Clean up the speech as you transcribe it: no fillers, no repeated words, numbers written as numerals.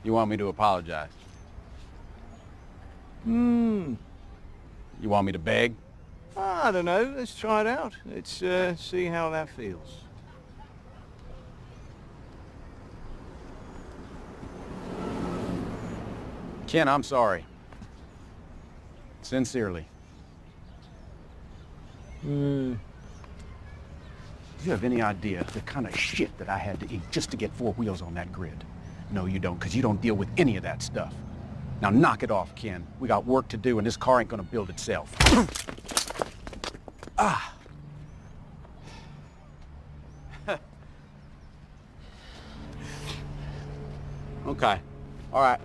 You want me to apologize? You want me to beg? I don't know. Let's try it out. Let's see how that feels. Ken, I'm sorry. Sincerely. Do you have any idea the kind of shit that I had to eat just to get 4 wheels on that grid? No, you don't, because you don't deal with any of that stuff. Now knock it off, Ken. We got work to do, and this car ain't gonna build itself. Ah. Okay. All right.